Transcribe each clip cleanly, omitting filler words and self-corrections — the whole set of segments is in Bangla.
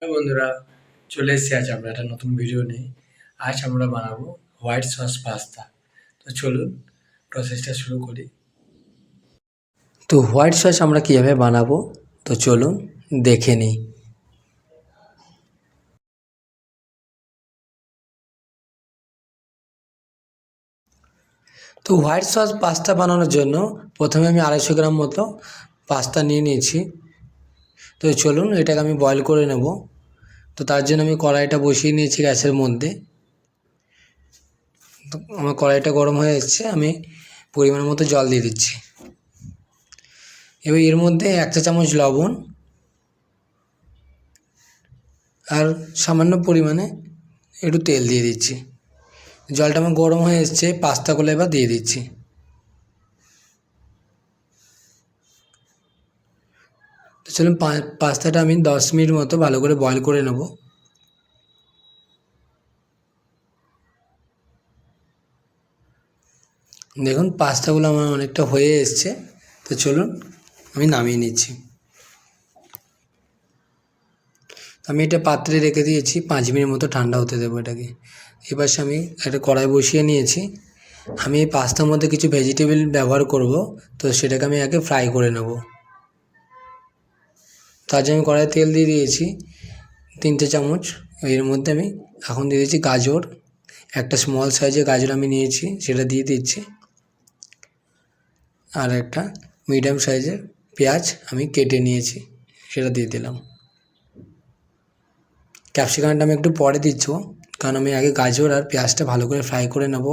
হ্যালো বন্ধুরা, চলে এসেছি আজ আমরা একটা নতুন ভিডিও নিয়ে। আজ আমরা বানাবো হোয়াইট সস পাস্তা। তো চলুন প্রসেসটা শুরু করি। তো হোয়াইট সস আমরা কীভাবে বানাবো, তো চলুন দেখে নিই। তো হোয়াইট সস পাস্তা বানানোর জন্য প্রথমে আমি 250 গ্রাম মতো পাস্তা নিয়ে নিয়েছি। তো চলুন এটাকে আমি বয়েল করে নেব। তো তার জন্য আমি কড়াইটা বসিয়ে নিয়েছি গ্যাসের মধ্যে। তো আমার কড়াইটা গরম হয়ে এসেছে, আমি পরিমাণ মতো জল দিয়ে দিচ্ছি। এবার এর মধ্যে 1 চা চামচ লবণ আর সামান্য পরিমাণে একটু তেল দিয়ে দিচ্ছি। জলটা আমার গরম হয়ে এসছে, পাস্তাগুলো এবার দিয়ে দিচ্ছি। তো চলুন পাস্তাটা আমি 10 মিনিট মতো ভালো করে বয়েল করে নেব। দেখুন পাস্তাগুলো আমার অনেকটা হয়ে এসছে। তো চলুন আমি নামিয়ে নিচ্ছি। আমি এটা পাত্রে রেখে দিয়েছি, 5 মিনিট মতো ঠান্ডা হতে দেবো এটাকে। এবার আমি একটা কড়াই বসিয়ে নিয়েছি। আমি এই পাস্তার মধ্যে কিছু ভেজিটেবল ব্যবহার করব, তো সেটাকে আমি আগে ফ্রাই করে নেব। তার জন্য আমি কড়াইয়ে তেল দিয়ে দিয়েছি 3 চা চামচ। এর মধ্যে আমি এখন দিয়ে দিচ্ছি গাজর। একটা স্মল সাইজের গাজর আমি নিয়েছি, সেটা দিয়ে দিচ্ছি। আর একটা মিডিয়াম সাইজের পেঁয়াজ আমি কেটে নিয়েছি, সেটা দিয়ে দিলাম। ক্যাপসিকামটা আমি একটু পরে দিচ্ছি, কারণ আমি আগে গাজর আর পেঁয়াজটা ভালো করে ফ্রাই করে নেব।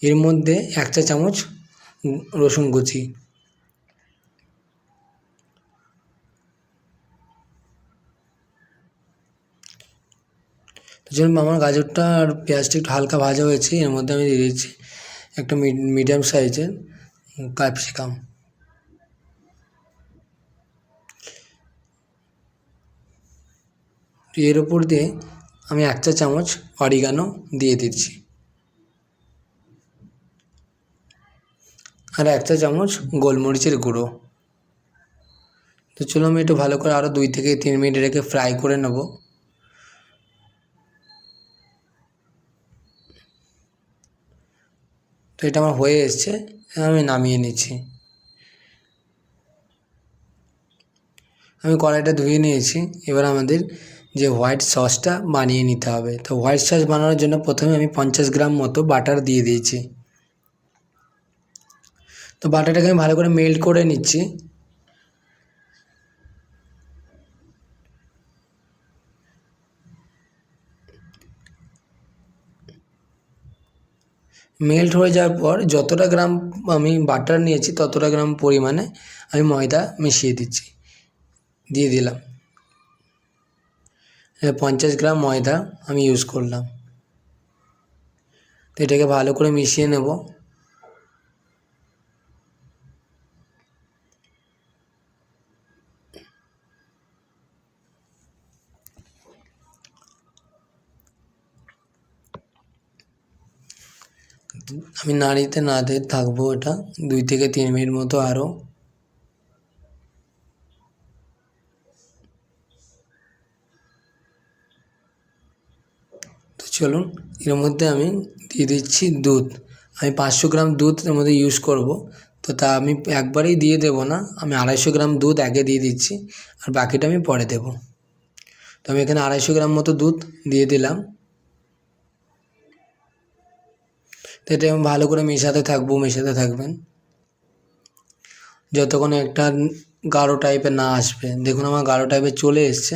এর মধ্যে 1 চা চামচ রসুন কুচি। তো যেরকম আমার গাজরটা আর পেঁয়াজটা একটু হালকা ভাজা হয়েছে, এর মধ্যে আমি দিয়ে দিচ্ছি একটা মিডিয়াম সাইজের ক্যাপসিকাম। এর ওপর দিয়ে আমি 1 চা চামচ অরিগানো দিয়ে দিচ্ছি, আর 1 চা চামচ গোলমরিচের গুঁড়ো। তো চলো আমি একটু ভালো করে আরও 2 থেকে 3 মিনিট রেখে ফ্রাই করে নেব। তো এটা আমার হয়ে এসছে, আমি নামিয়ে নিচ্ছি। আমি কড়াইটা ধুয়ে নিয়েছি। এবার আমাদের যে হোয়াইট সসটা বানিয়ে নিতে হবে। তো হোয়াইট সস বানানোর জন্য প্রথমে আমি 50 গ্রাম মতো বাটার দিয়ে দিয়েছি। তো বাটারটাকে আমি ভালো করে মেল্ট করে নিচ্ছি। মেল্ট হয়ে যাওয়ার পর যতটা গ্রাম আমি বাটার নিয়েছি ততটা গ্রাম পরিমাণে আমি ময়দা মিশিয়ে দিয়ে দিলাম। 50 গ্রাম ময়দা আমি ইউজ করলাম। তো এটাকে ভালো করে মিশিয়ে নেব। আমি নাড়িতে থাকবো এটা 2 থেকে 3 মিনিট মতো আরও। তো চলুন এর মধ্যে আমি দিয়ে দিচ্ছি দুধ। আমি 500 গ্রাম দুধ এর মধ্যে ইউজ করব। তো তা আমি একবারেই দিয়ে দেবো না, আমি 250 গ্রাম দুধ আগে দিয়ে দিচ্ছি, আর বাকিটা আমি পরে দেবো। তো আমি এখানে 250 গ্রাম মতো দুধ দিয়ে দিলাম। তো এটা আমি ভালো করে মেশাতে থাকবেন যতক্ষণ একটা গাঢ় টাইপের না আসবে। দেখুন আমার গাঢ় টাইপের চলে এসছে।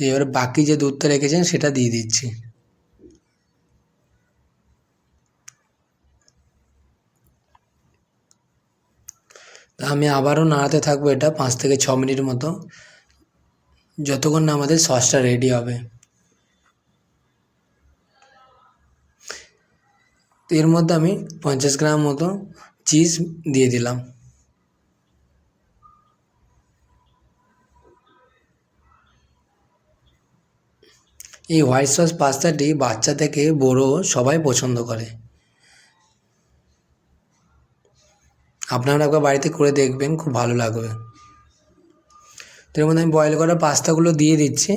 এবারে বাকি যে দুধটা রেখেছেন সেটা দিয়ে দিচ্ছি। তা আমি আবারও নাড়াতে থাকবো এটা 5 থেকে 6 মিনিট মতো, যতক্ষণ না আমাদের সসটা রেডি হবে। তো এর মধ্যে আমি 50 গ্রাম মতো চিজ দিয়ে দিলাম। এই হোয়াইট সস পাস্তাটি বাচ্চা থেকে বড় সবাই পছন্দ করে। আপনারা একবার বাড়িতে করে দেখবেন, খুব ভালো লাগবে। তো এর মধ্যে আমি বয়েল করা পাস্তাগুলো দিয়ে দিচ্ছি।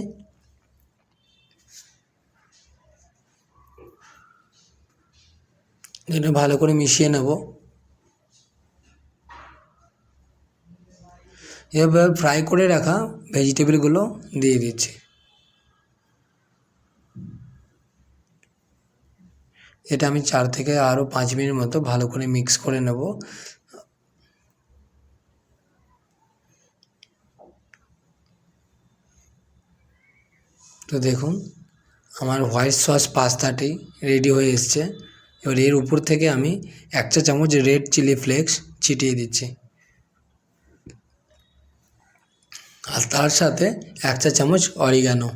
এটা ভালো করে মিশিয়ে নেব। এবার ফ্রাই করে রাখা ভেজিটেবলগুলো দিয়ে দিচ্ছি। এটা আমি 4 থেকে আরও 5 মিনিট মতো ভালো করে মিক্স করে নেব। তো দেখুন আমার হোয়াইট সস পাস্তাটি রেডি হয়ে এসছে। এবার এর উপর থেকে আমি 1 চা চামচ রেড চিলি ফ্লেক্স ছিটিয়ে দিচ্ছি, আর তার সাথে 1 চা চামচ অরিগানো।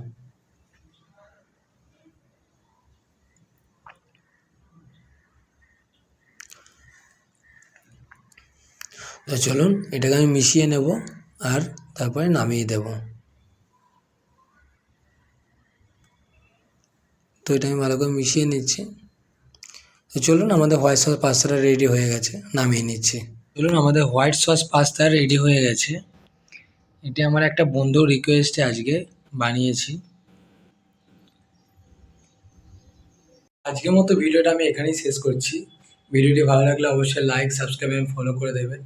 তো চলুন এটাকে আমি মিশিয়ে নেব আর তারপরে নামিয়ে দেব। তো এটা আমি ভালো করে মিশিয়ে নিচ্ছি। তো চলুন আমাদের হোয়াইট সস পাস্তাটা রেডি হয়ে গেছে, নামিয়ে নিচ্ছি। চলুন আমাদের হোয়াইট সস পাস্তা রেডি হয়ে গেছে। এটি আমার একটা বন্ধুর রিকোয়েস্টে আজকে বানিয়েছি। আজকের মতো ভিডিওটা আমি এখানেই শেষ করছি। ভিডিওটি ভালো লাগলে অবশ্যই লাইক, সাবস্ক্রাইব এবং ফলো করে দেবেন।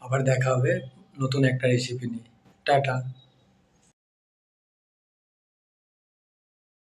আবার দেখা হবে নতুন একটা রেসিপি নিয়ে। টাটা।